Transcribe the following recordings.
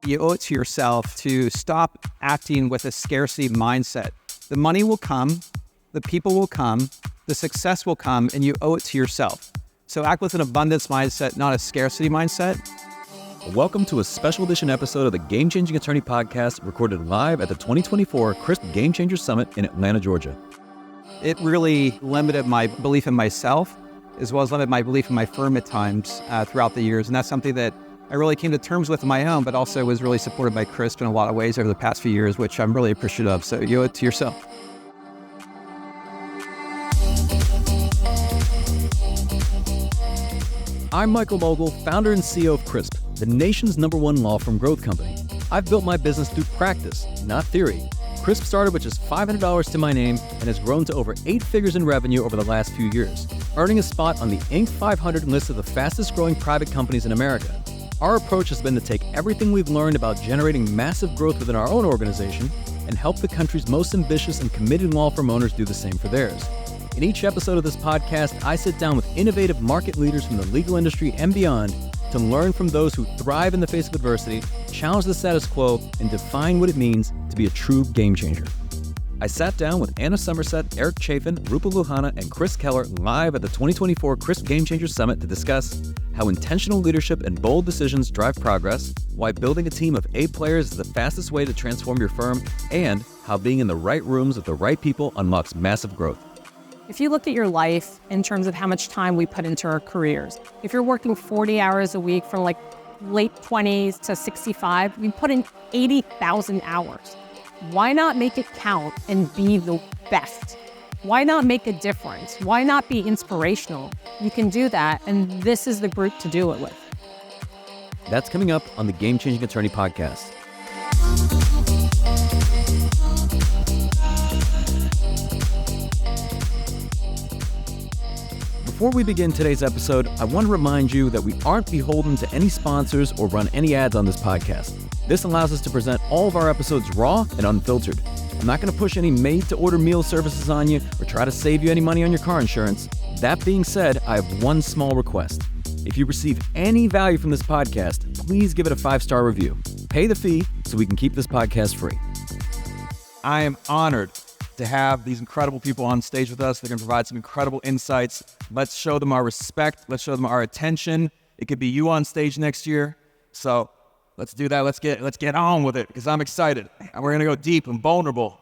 you owe it to yourself to stop acting with a scarcity mindset. The money will come, the people will come, the success will come, and you owe it to yourself. So act with an abundance mindset, not a scarcity mindset. Welcome to a special edition episode of the Game Changing Attorney Podcast, recorded live at the 2024 CRISP Game Changer Summit in Atlanta, Georgia. It really limited my belief in myself, as well as limited my belief in my firm at times throughout the years. And that's something that I really came to terms with on my own, but also was really supported by CRISP in a lot of ways over the past few years, which I'm really appreciative of. So you owe it to yourself. I'm Michael Mogul, founder and CEO of CRISP, the nation's #1 law firm growth company. I've built my business through practice, not theory. CRISP started with just $500 to my name and has grown to over 8 figures in revenue over the last few years, earning a spot on the Inc. 500 list of the fastest growing private companies in America. Our approach has been to take everything we've learned about generating massive growth within our own organization and help the country's most ambitious and committed law firm owners do the same for theirs. In each episode of this podcast, I sit down with innovative market leaders from the legal industry and beyond to learn from those who thrive in the face of adversity, challenge the status quo, and define what it means to be a true game changer. I sat down with Anna Somerset, Eric Chaffin, Chaffin Luhana, and Chris Keller live at the 2024 CRISP Game Changer Summit to discuss how intentional leadership and bold decisions drive progress, why building a team of A players is the fastest way to transform your firm, and how being in the right rooms with the right people unlocks massive growth. If you look at your life in terms of how much time we put into our careers, if you're working 40 hours a week from like late 20s to 65, we put in 80,000 hours. Why not make it count and be the best? Why not make a difference? Why not be inspirational? You can do that, and this is the group to do it with. That's coming up on the Game Changing Attorney Podcast. Before we begin today's episode, I want to remind you that we aren't beholden to any sponsors or run any ads on this podcast. This allows us to present all of our episodes raw and unfiltered. I'm not going to push any made-to-order meal services on you or try to save you any money on your car insurance. That being said, I have one small request. If you receive any value from this podcast, please give it a 5-star review. Pay the fee so we can keep this podcast free. I am honored to have these incredible people on stage with us. They're going to provide some incredible insights. Let's show them our respect. Let's show them our attention. It could be you on stage next year. So let's do that. Let's get on with it because I'm excited. And we're going to go deep and vulnerable.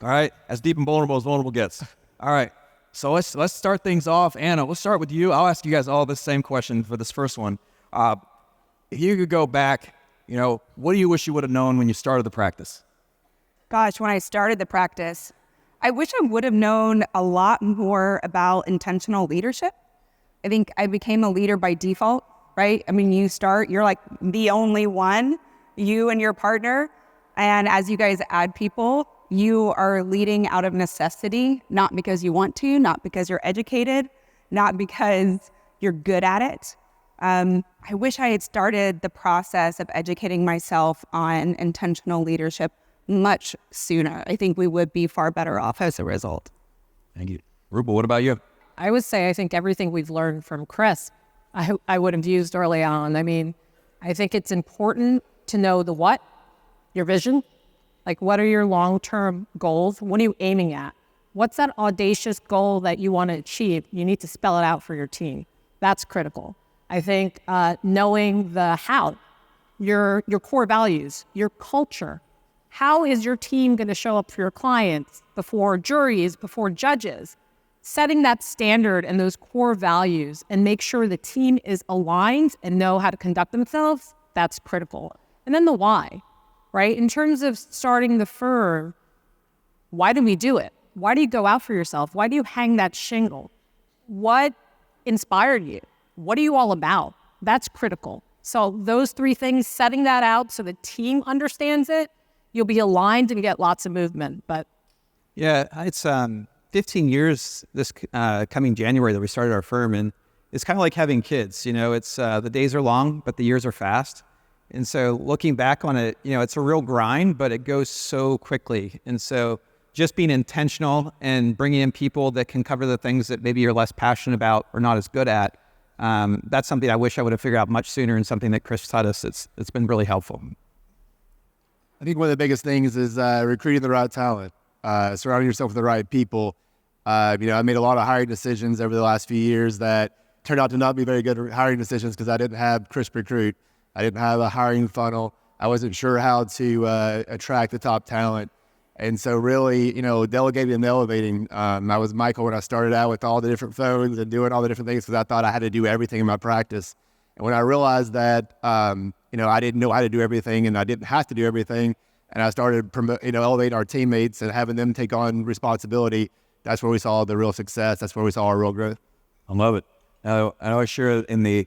All right? As deep and vulnerable as vulnerable gets. All right. So let's start things off. Anna, we'll start with you. I'll ask you guys all the same question for this first one. If you could go back, what do you wish you would have known when you started the practice? Gosh, when I started the practice, I wish I would have known a lot more about intentional leadership. I think I became a leader by default, right? I mean, you're like the only one, you and your partner. And as you guys add people, you are leading out of necessity, not because you want to, not because you're educated, not because you're good at it. I wish I had started the process of educating myself on intentional leadership much sooner. I think we would be far better off as a result. Thank you. Rupa, what about you? I would say I think everything we've learned from Chris, I would have used early on. I mean, I think it's important to know the what, your vision. Like, what are your long-term goals? What are you aiming at? What's that audacious goal that you want to achieve? You need to spell it out for your team. That's critical. I think knowing the how, your core values, your culture. How is your team going to show up for your clients, before juries, before judges? Setting that standard and those core values and make sure the team is aligned and know how to conduct themselves, that's critical. And then the why, right? In terms of starting the firm, why do we do it? Why do you go out for yourself? Why do you hang that shingle? What inspired you? What are you all about? That's critical. So those 3 things, setting that out so the team understands it, you'll be aligned and get lots of movement. But Yeah, it's 15 years this coming January that we started our firm, and it's kind of like having kids. It's the days are long, but the years are fast. And so looking back on it, it's a real grind, but it goes so quickly. And so just being intentional and bringing in people that can cover the things that maybe you're less passionate about or not as good at, that's something I wish I would have figured out much sooner, and something that Chris taught us. It's been really helpful. I think one of the biggest things is recruiting the right talent, surrounding yourself with the right people. I made a lot of hiring decisions over the last few years that turned out to not be very good hiring decisions because I didn't have Crisp Recruit. I didn't have a hiring funnel. I wasn't sure how to attract the top talent. And so really, delegating and elevating. I was Michael when I started out with all the different phones and doing all the different things because I thought I had to do everything in my practice. And when I realized that, I didn't know how to do everything and I didn't have to do everything, and I started elevating our teammates and having them take on responsibility, that's where we saw the real success. That's where we saw our real growth. I love it. Now, I know I shared in the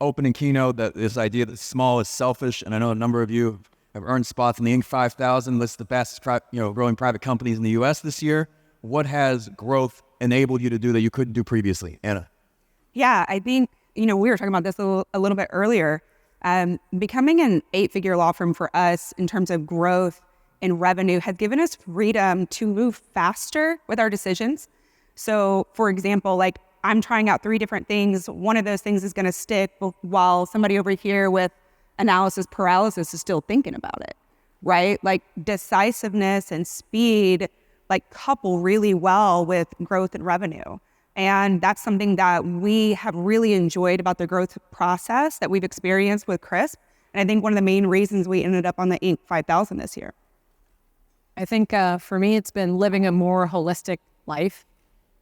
opening keynote that this idea that small is selfish, and I know a number of you have earned spots in the Inc. 5000 list of the fastest growing private companies in the U.S. this year. What has growth enabled you to do that you couldn't do previously, Anna? Yeah, I think, we were talking about this a little bit earlier. Becoming an 8-figure law firm for us in terms of growth and revenue has given us freedom to move faster with our decisions. So, for example, like I'm trying out 3 different things. One of those things is going to stick while somebody over here with analysis paralysis is still thinking about it, right? Like decisiveness and speed, like couple really well with growth and revenue. And that's something that we have really enjoyed about the growth process that we've experienced with Crisp. And I think one of the main reasons we ended up on the Inc. 5000 this year. I think for me, it's been living a more holistic life,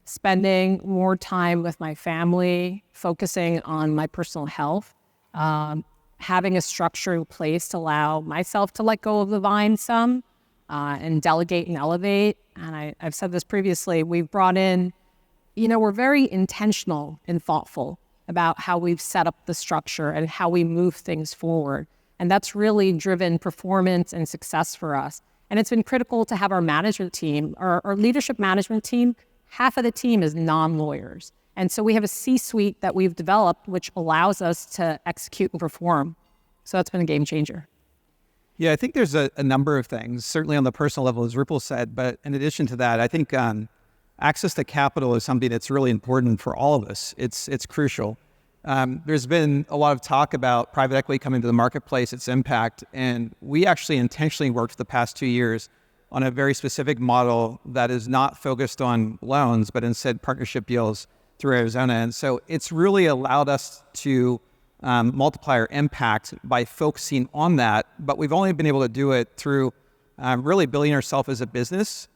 spending more time with my family, focusing on my personal health, having a structure in place to allow myself to let go of the vine some and delegate and elevate. And I've said this previously, we've brought in, we're very intentional and thoughtful about how we've set up the structure and how we move things forward. And that's really driven performance and success for us. And it's been critical to have our management team, our leadership management team. Half of the team is non-lawyers. And so we have a C-suite that we've developed, which allows us to execute and perform. So that's been a game changer. Yeah, I think there's a number of things, certainly on the personal level, as Rupal said. But in addition to that, I think access to capital is something that's really important for all of us. It's crucial. There's been a lot of talk about private equity coming to the marketplace, its impact. And we actually intentionally worked for the past 2 years on a very specific model that is not focused on loans, but instead partnership deals through Arizona. And so it's really allowed us to multiply our impact by focusing on that. But we've only been able to do it through really building ourselves as a business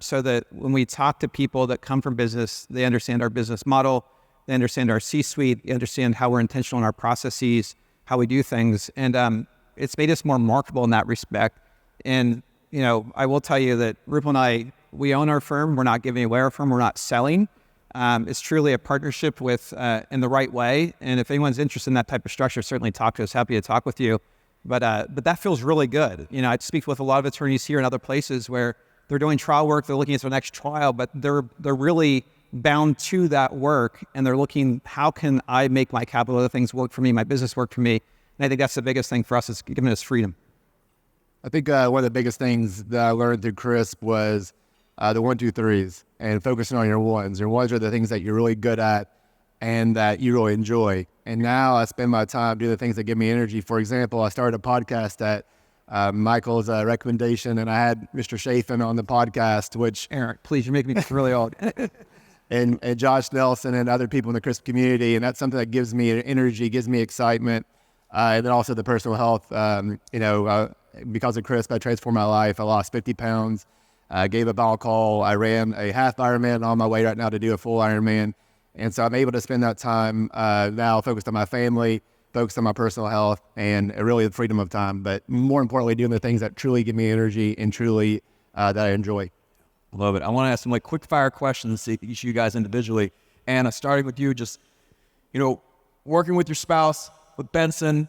so that when we talk to people that come from business, they understand our business model, they understand our C-suite, they understand how we're intentional in our processes, how we do things. And it's made us more marketable in that respect. And I will tell you that Rupal and I, we own our firm. We're not giving away our firm. We're not selling. It's truly a partnership with in the right way. And if anyone's interested in that type of structure, certainly talk to us. Happy to talk with you. But that feels really good. I speak with a lot of attorneys here and other places where they're doing trial work. They're looking at their next trial, but they're really bound to that work. And they're looking, how can I make my capital, other things work for me, my business work for me? And I think that's the biggest thing for us, is giving us freedom. I think one of the biggest things that I learned through Crisp was the 1, 2, 3s and focusing on your ones. Your ones are the things that you're really good at and that you really enjoy. And now I spend my time doing the things that give me energy. For example, I started a podcast at Michael's recommendation, and I had Mr. Chaffin on the podcast, which... Eric, please, you're making me really old. and Josh Nelson and other people in the Crisp community. And that's something that gives me energy, gives me excitement. And then also the personal health, because of Crisp, I transformed my life. I lost 50 pounds, gave up alcohol. I ran a half Ironman, on my way right now to do a full Ironman. And so I'm able to spend that time now focused on my family, focused on my personal health, and really the freedom of time. But more importantly, doing the things that truly give me energy and truly that I enjoy. Love it. I want to ask some quick fire questions to each of you guys individually. Anna, starting with you, just, working with your spouse, with Benson,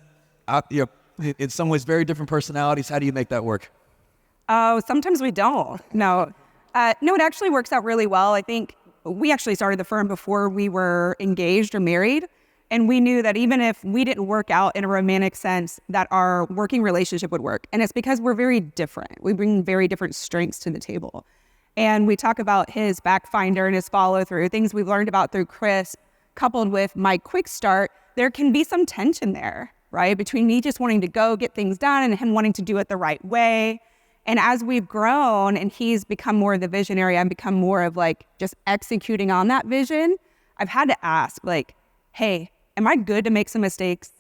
in some ways very different personalities. How do you make that work? Oh, sometimes we don't. No, it actually works out really well. I think we actually started the firm before we were engaged or married. And we knew that even if we didn't work out in a romantic sense, that our working relationship would work. And it's because we're very different. We bring very different strengths to the table. And we talk about his back finder and his follow through, things we've learned about through Crisp, coupled with my quick start. There can be some tension there, right? Between me just wanting to go get things done and him wanting to do it the right way. And as we've grown and he's become more of the visionary, I've become more of like just executing on that vision. I've had to ask like, hey, am I good to make some mistakes?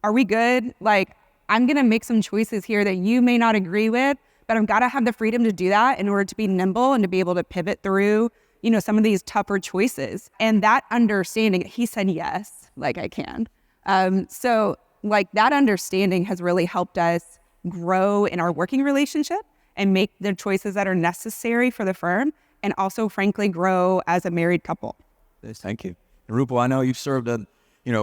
Are we good? Like, I'm going to make some choices here that you may not agree with, but I've got to have the freedom to do that in order to be nimble and to be able to pivot through, you know, some of these tougher choices. And that understanding, he said, yes, like I can. So like that understanding has really helped us grow in our working relationship and make the choices that are necessary for the firm, and also frankly grow as a married couple. Thank you. And Rupal, I know you've served in,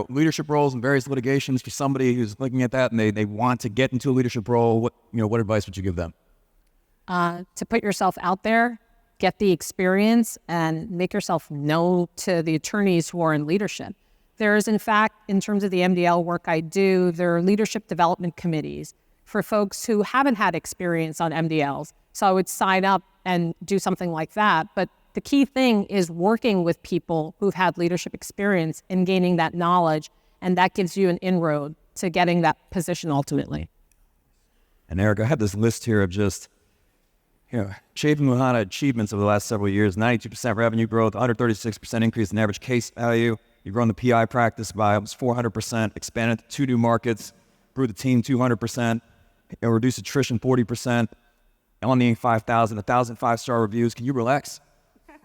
leadership roles in various litigations. For somebody who's looking at that and they want to get into a leadership role, what advice would you give them? To put yourself out there, get the experience, and make yourself known to the attorneys who are in leadership. There is, in fact, in terms of the MDL work I do, there are leadership development committees for folks who haven't had experience on MDLs. So I would sign up and do something like that. But the key thing is working with people who've had leadership experience and gaining that knowledge, and that gives you an inroad to getting that position ultimately. And Eric, I have this list here of just, Chaffin Luhana achievements over the last several years: 92% revenue growth, 136% increase in average case value. You've grown the PI practice by almost 400%, expanded to 2 new markets, grew the team 200%, reduced attrition 40%, LNE 5,000, 1,000 5-star reviews. Can you relax?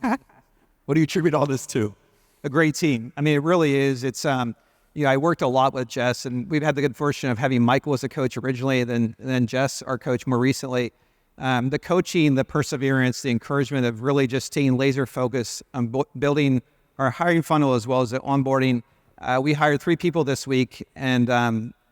What do you attribute all this to? A great team. I mean, it really is. It's, I worked a lot with Jess, and we've had the good fortune of having Michael as a coach originally, and then Jess, our coach, more recently. The coaching, the perseverance, the encouragement of really just staying laser focused on building our hiring funnel as well as the onboarding. We hired 3 people this week, and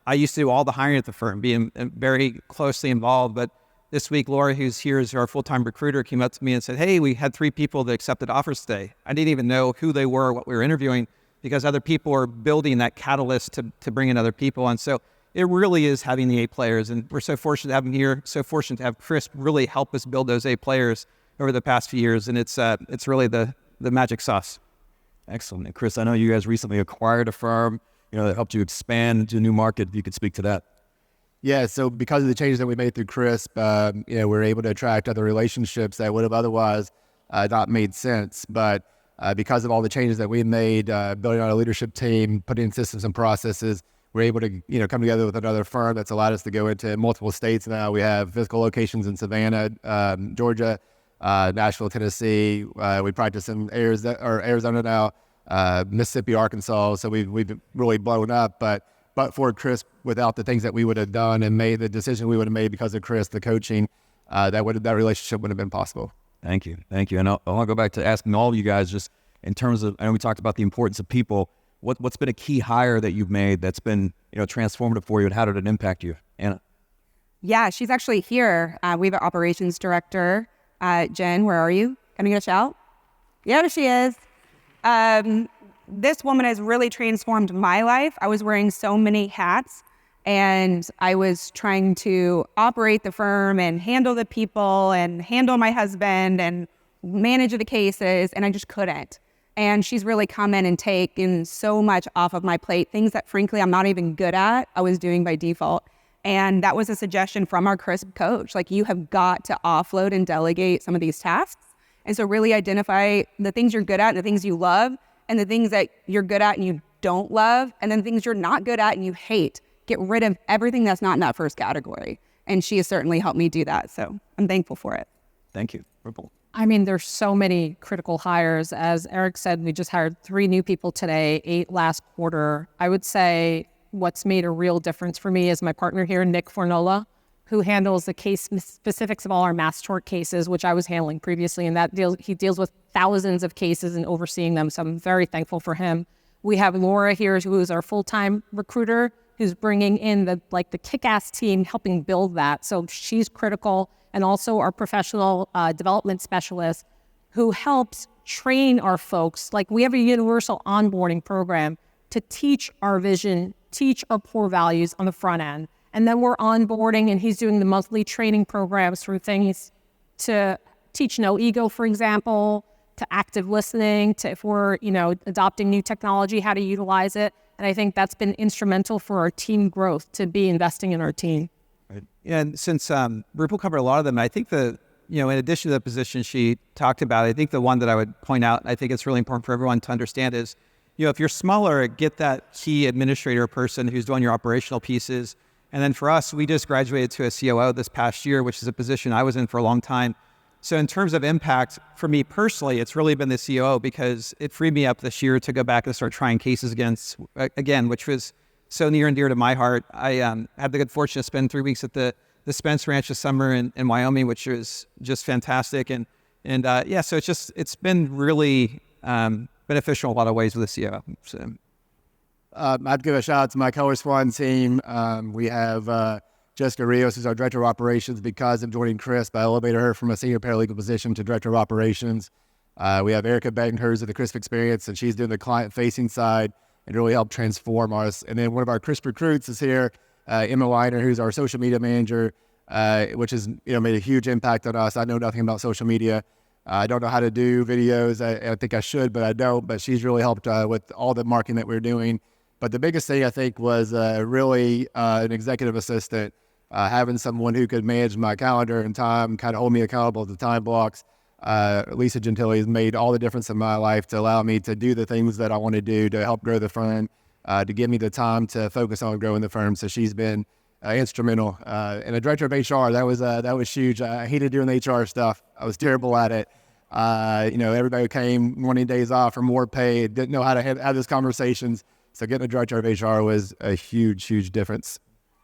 I used to do all the hiring at the firm, being very closely involved. But this week, Laura, who's here as our full-time recruiter, came up to me and said, hey, we had 3 people that accepted offers today. I didn't even know who they were, what we were interviewing, because other people are building that catalyst to bring in other people. And so it really is having the A players, and we're so fortunate to have them here, so fortunate to have Chris really help us build those A players over the past few years, and it's really the magic sauce. Excellent. And Chris, I know you guys recently acquired a firm, that helped you expand into a new market. If you could speak to that. Yeah, so because of the changes that we made through CRISP, we're able to attract other relationships that would have otherwise not made sense. But because of all the changes that we made, building out a leadership team, putting in systems and processes, we're able to come together with another firm that's allowed us to go into multiple states now. We have physical locations in Savannah, Georgia, Nashville, Tennessee. We practice in Arizona now, Mississippi, Arkansas. So we've really blown up. But for Chris, without the things that we would have done and made the decision we would have made because of Chris, the coaching, that relationship wouldn't have been possible. Thank you. And I want to go back to asking all of you guys, just in terms of, I know we talked about the importance of people. What's been a key hire that you've made that's been transformative for you, and how did it impact you, Anna? Yeah, she's actually here. We have an operations director. Jen, where are you? Can I get a shout? Yeah, there she is. This woman has really transformed my life. I was wearing so many hats, and I was trying to operate the firm and handle the people and handle my husband and manage the cases, and I just couldn't. And she's really come in and taken so much off of my plate, things that frankly I'm not even good at, I was doing by default. And that was a suggestion from our CRISP coach. Like, you have got to offload and delegate some of these tasks. And so really identify the things you're good at and the things you love, and the things that you're good at and you don't love, and then the things you're not good at and you hate. Get rid of everything that's not in that first category. And she has certainly helped me do that. So I'm thankful for it. Thank you. Ripple. I mean, there's so many critical hires. As Eric said, we just hired 3 new people today, 8 last quarter. I would say what's made a real difference for me is my partner here, Nick Fornola, who handles the case specifics of all our mass tort cases, which I was handling previously. And he deals with thousands of cases and overseeing them. So I'm very thankful for him. We have Laura here, who is our full-time recruiter, who's bringing in the kick-ass team, helping build that. So she's critical. And also our professional development specialist, who helps train our folks. Like, we have a universal onboarding program to teach our vision, teach our core values on the front end. And then we're onboarding, and he's doing the monthly training programs through things to teach no ego, for example, to active listening, to if we're, adopting new technology, how to utilize it. And I think that's been instrumental for our team growth, to be investing in our team. Right. And since Rupal covered a lot of them, I think in addition to the position she talked about, I think the one that I would point out, I think it's really important for everyone to understand is, if you're smaller, get that key administrator person who's doing your operational pieces. And then for us, we just graduated to a COO this past year, which is a position I was in for a long time. So in terms of impact, for me personally, it's really been the COO, because it freed me up this year to go back and start trying cases again, which was so near and dear to my heart. I had the good fortune to spend 3 weeks at the Spence Ranch this summer in Wyoming, which was just fantastic. So it's been really beneficial in a lot of ways with the COO. So. I'd give a shout out to my Color Swan team. We have Jessica Rios, who's our Director of Operations. Because of joining Crisp, I elevated her from a senior paralegal position to Director of Operations. We have Erica Bettenhurst of the Crisp Experience, and she's doing the client-facing side and really helped transform us. And then one of our Crisp recruits is here, Emma Weiner, who's our social media manager, which has made a huge impact on us. I know nothing about social media. I don't know how to do videos. I think I should, but I don't. But she's really helped with all the marketing that we're doing. But the biggest thing, I think, was really an executive assistant, having someone who could manage my calendar and time, kind of hold me accountable to time blocks. Lisa Gentili has made all the difference in my life to allow me to do the things that I want to do to help grow the firm, to give me the time to focus on growing the firm. So she's been instrumental. And the director of HR, that was huge. I hated doing the HR stuff. I was terrible at it. Everybody came wanting days off or more pay, didn't know how to have those conversations. So getting a director of HR was a huge, huge difference.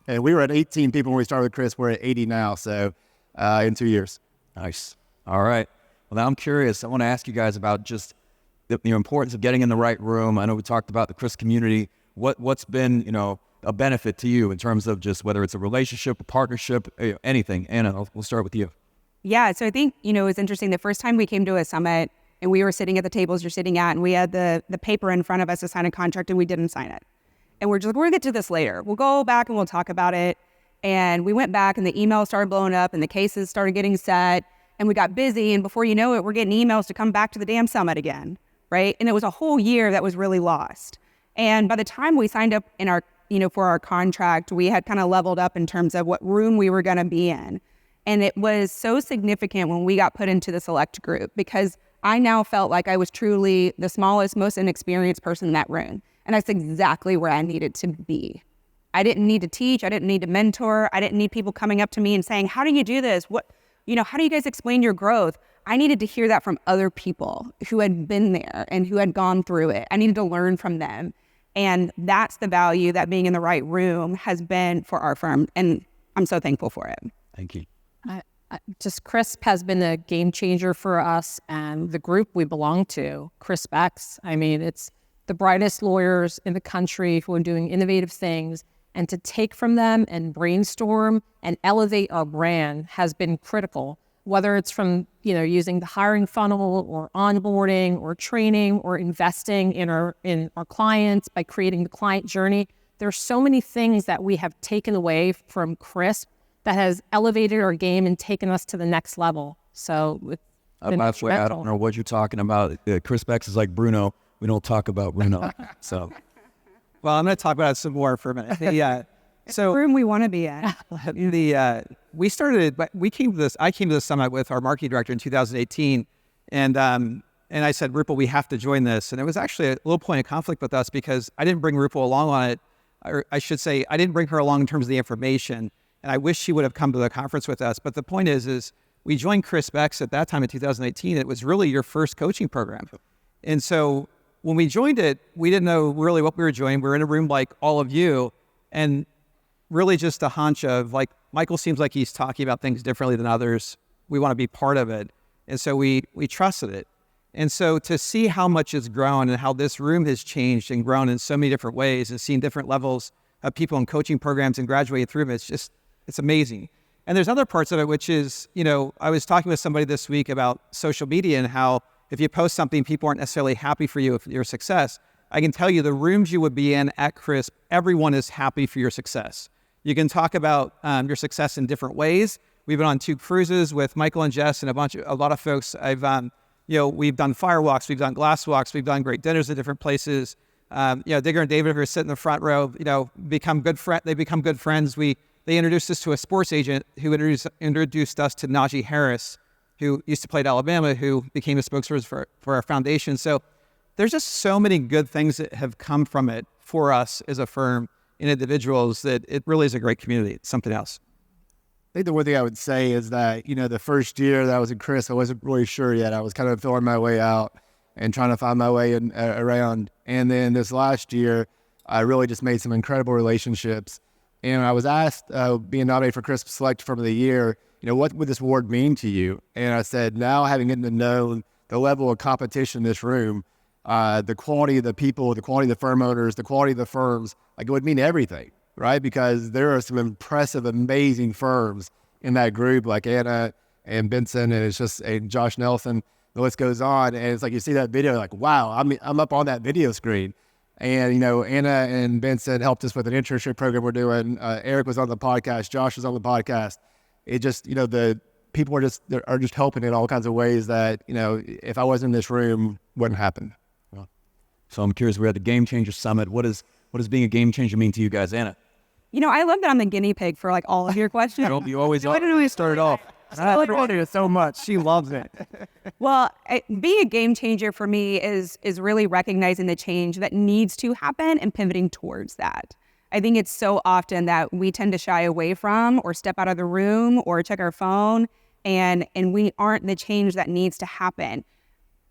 And we were at 18 people when we started with Chris. We're at 80 now, so in 2 years. Nice. All right. Well, now I'm curious. I want to ask you guys about just the importance of getting in the right room. I know we talked about the Chris community. What's been, a benefit to you in terms of just whether it's a relationship, a partnership, anything? Anna, we'll start with you. Yeah, so I think, it's interesting. The first time we came to a summit and we were sitting at the tables you're sitting at, and we had the paper in front of us to sign a contract, and we didn't sign it. And we're just like, we're going to get to this later. We'll go back and we'll talk about it. And we went back and the emails started blowing up and the cases started getting set. And we got busy. And before you know it, we're getting emails to come back to the damn summit again, right? And it was a whole year that was really lost. And by the time we signed up in our, for our contract, we had kind of leveled up in terms of what room we were going to be in. And it was so significant when we got put into the select group, because I now felt like I was truly the smallest, most inexperienced person in that room. And that's exactly where I needed to be. I didn't need to teach. I didn't need to mentor. I didn't need people coming up to me and saying, how do you do this? How do you guys explain your growth? I needed to hear that from other people who had been there and who had gone through it. I needed to learn from them. And that's the value that being in the right room has been for our firm. And I'm so thankful for it. Thank you. Just Crisp has been a game changer for us and the group we belong to, Crisp X. I mean, it's the brightest lawyers in the country who are doing innovative things, and to take from them and brainstorm and elevate our brand has been critical, whether it's from, using the hiring funnel or onboarding or training or investing in our clients by creating the client journey. There's so many things that we have taken away from Crisp that has elevated our game and taken us to the next level. So By the way, I don't know what you're talking about. Crisp X is like Bruno. We don't talk about Bruno. So, well, I'm going to talk about it some more for a minute. It's the room we want to be at. I came to this summit with our marketing director in 2018, and I said, Rupal, we have to join this. And it was actually a little point of conflict with us because I didn't bring Rupal along on it, or I should say, I didn't bring her along in terms of the information. And I wish she would have come to the conference with us. But the point is we joined Crisp X at that time in 2018. It was really your first coaching program. And so when we joined it, we didn't know really what we were doing. We were in a room like all of you, and really just a hunch of like, Michael seems like he's talking about things differently than others. We want to be part of it. And so we trusted it. And so to see how much it's grown and how this room has changed and grown in so many different ways and seeing different levels of people in coaching programs and graduated through them, it's amazing. And there's other parts of it, which is, I was talking with somebody this week about social media and how if you post something, people aren't necessarily happy for you, for your success. I can tell you the rooms you would be in at Crisp, everyone is happy for your success. You can talk about your success in different ways. We've been on 2 cruises with Michael and Jess and a lot of folks. We've done fire walks, we've done glass walks, we've done great dinners at different places. Digger and David, who are sitting in the front row, become good They become good friends. They introduced us to a sports agent who introduced us to Najee Harris, who used to play at Alabama, who became a spokesperson for our foundation. So there's just so many good things that have come from it for us as a firm and individuals that it really is a great community. It's something else. I think the one thing I would say is that, the first year that I was in Chris, I wasn't really sure yet. I was kind of feeling my way out and trying to find my way around. And then this last year, I really just made some incredible relationships. And I was asked, being nominated for Chris Select Firm of the Year, what would this award mean to you? And I said, now having gotten to know the level of competition in this room, the quality of the people, the quality of the firm owners, the quality of the firms, it would mean everything, right? Because there are some impressive, amazing firms in that group, like Anna and Benson, and Josh Nelson. The list goes on, and it's like you see that video, wow, I'm up on that video screen. And, Anna and Benson helped us with an internship program we're doing. Eric was on the podcast. Josh was on the podcast. It just, the people are just helping in all kinds of ways that, if I wasn't in this room, wouldn't happen. So I'm curious, we're at the Game Changer Summit. What does being a game changer mean to you guys, Anna? I love that I'm the guinea pig for all of your questions. You always I don't know. started off. I love it so much. She loves it. Well, being a game changer for me is really recognizing the change that needs to happen and pivoting towards that. I think it's so often that we tend to shy away from or step out of the room or check our phone, and we aren't the change that needs to happen.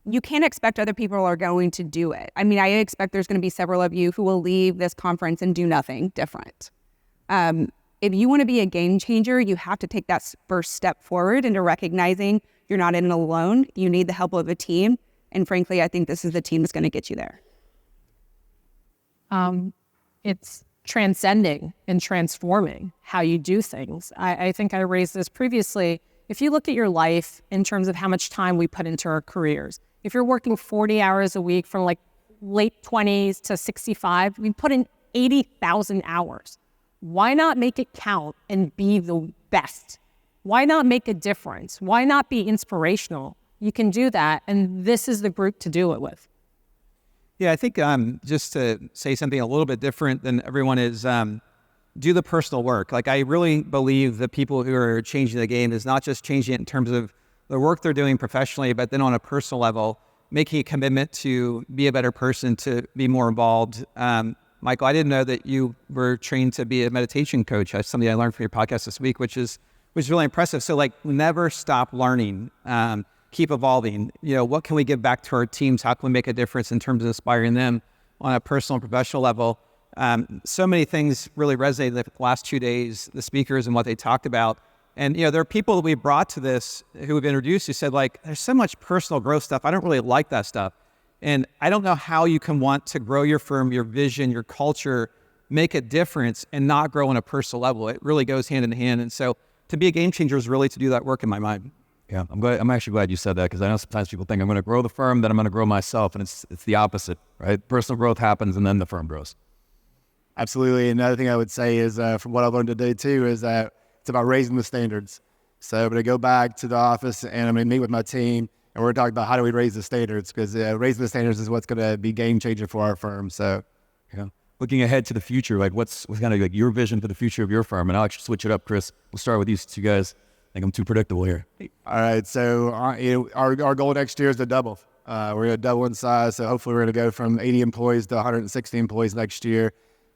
You can't expect other people are going to do it. I mean, I expect there's going to be several of you who will leave this conference and do nothing different. If you want to be a game changer, you have to take that first step forward into recognizing you're not in it alone. You need the help of a team. And frankly, I think this is the team that's going to get you there. It's transcending and transforming how you do things. I think I raised this previously. If you look at your life in terms of how much time we put into our careers, if you're working 40 hours a week from late 20s to 65, we put in 80,000 hours. Why not make it count and be the best? Why not make a difference? Why not be inspirational? You can do that, and this is the group to do it with. Yeah, I think just to say something a little bit different than everyone is, do the personal work. I really believe the people who are changing the game is not just changing it in terms of the work they're doing professionally, but then on a personal level, making a commitment to be a better person, to be more involved. Michael, I didn't know that you were trained to be a meditation coach. That's something I learned from your podcast this week, which is really impressive. So never stop learning, keep evolving. What can we give back to our teams? How can we make a difference in terms of inspiring them on a personal and professional level? So many things really resonated the last 2 days, the speakers and what they talked about. And, there are people that we brought to this who have introduced who said, there's so much personal growth stuff. I don't really like that stuff. And I don't know how you can want to grow your firm, your vision, your culture, make a difference and not grow on a personal level. It really goes hand in hand. And so to be a game changer is really to do that work in my mind. Yeah, I'm actually glad you said that, because I know sometimes people think I'm going to grow the firm, then I'm going to grow myself. And it's the opposite, right? Personal growth happens and then the firm grows. Absolutely. Another thing I would say is, from what I've learned today too, is that it's about raising the standards. So I'm going to go back to the office and I'm going to meet with my team, and we're going to talk about how do we raise the standards, because raising the standards is what's going to be game changing for our firm. So, looking ahead to the future, what's kind of your vision for the future of your firm? And I'll actually switch it up, Chris. We'll start with you two guys. I think I'm too predictable here. All right. So our goal next year is to double. We're going to double in size. So hopefully we're going to go from 80 employees to 160 employees next year.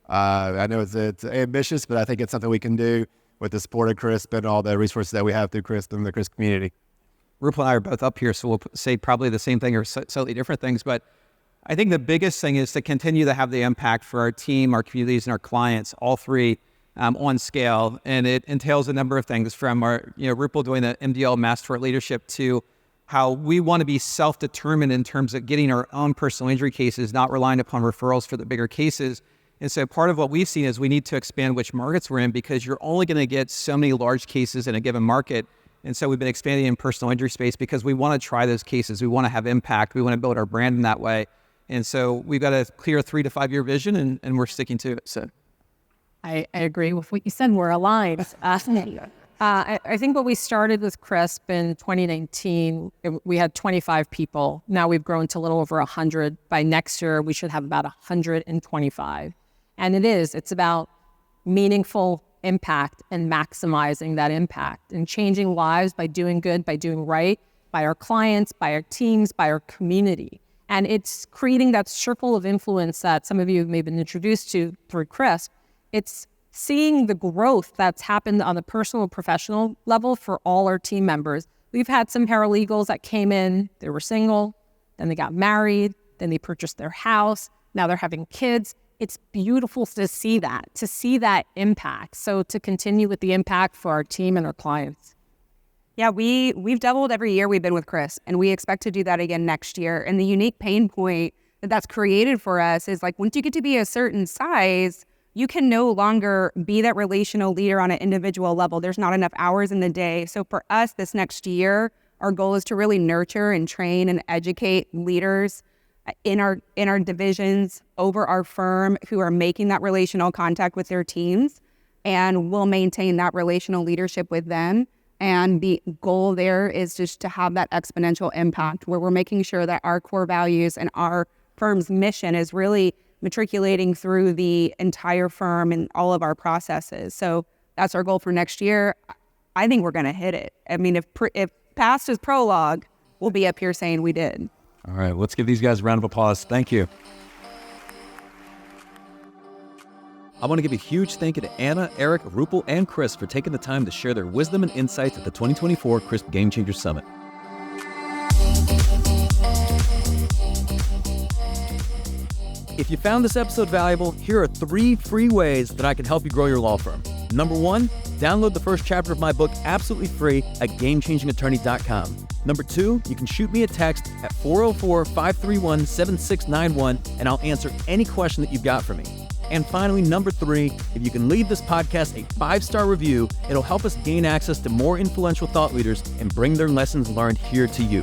I know it's ambitious, but I think it's something we can do with the support of CRISP and all the resources that we have through CRISP and the CRISP community. Rupal and I are both up here, so we'll say probably the same thing or slightly different things. But I think the biggest thing is to continue to have the impact for our team, our communities, and our clients, all three on scale. And it entails a number of things, from our, Rupal doing the MDL Master at Leadership, to how we want to be self-determined in terms of getting our own personal injury cases, not relying upon referrals for the bigger cases. And so part of what we've seen is we need to expand which markets we're in, because you're only going to get so many large cases in a given market. And so we've been expanding in personal injury space because we want to try those cases. We want to have impact. We want to build our brand in that way. And so we've got a clear 3 to 5 year vision, and we're sticking to it. So I agree with what you said. We're aligned. I think when we started with Crisp in 2019, we had 25 people. Now we've grown to a little over 100. By next year, we should have about 125. And it's about meaningful impact and maximizing that impact and changing lives by doing good, by doing right, by our clients, by our teams, by our community. And it's creating that circle of influence that some of you may have been introduced to through Crisp. It's seeing the growth that's happened on the personal and professional level for all our team members. We've had some paralegals that came in, they were single, then they got married, then they purchased their house, now they're having kids. It's beautiful to see that impact. So to continue with the impact for our team and our clients. Yeah, we've doubled every year we've been with Chris, and we expect to do that again next year. And the unique pain point that's created for us is like, once you get to be a certain size, you can no longer be that relational leader on an individual level. There's not enough hours in the day. So for us this next year, our goal is to really nurture and train and educate leaders in our divisions over our firm who are making that relational contact with their teams, and we'll maintain that relational leadership with them. And the goal there is just to have that exponential impact where we're making sure that our core values and our firm's mission is really matriculating through the entire firm and all of our processes. So that's our goal for next year. I think we're going to hit it. I mean, if past is prologue, we'll be up here saying we did. All right, let's give these guys a round of applause. Thank you. I want to give a huge thank you to Anna, Eric, Rupal, and Chris for taking the time to share their wisdom and insights at the 2024 Crisp Game Changer Summit. If you found this episode valuable, here are 3 free ways that I can help you grow your law firm. Number 1, download the first chapter of my book absolutely free at GameChangingAttorney.com. Number 2, you can shoot me a text at 404-531-7691 and I'll answer any question that you've got for me. And finally, number 3, if you can leave this podcast a 5-star review, it'll help us gain access to more influential thought leaders and bring their lessons learned here to you.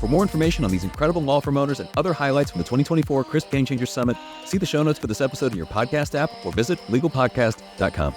For more information on these incredible law firm owners and other highlights from the 2024 Crisp Game Changer Summit, see the show notes for this episode in your podcast app or visit legalpodcast.com.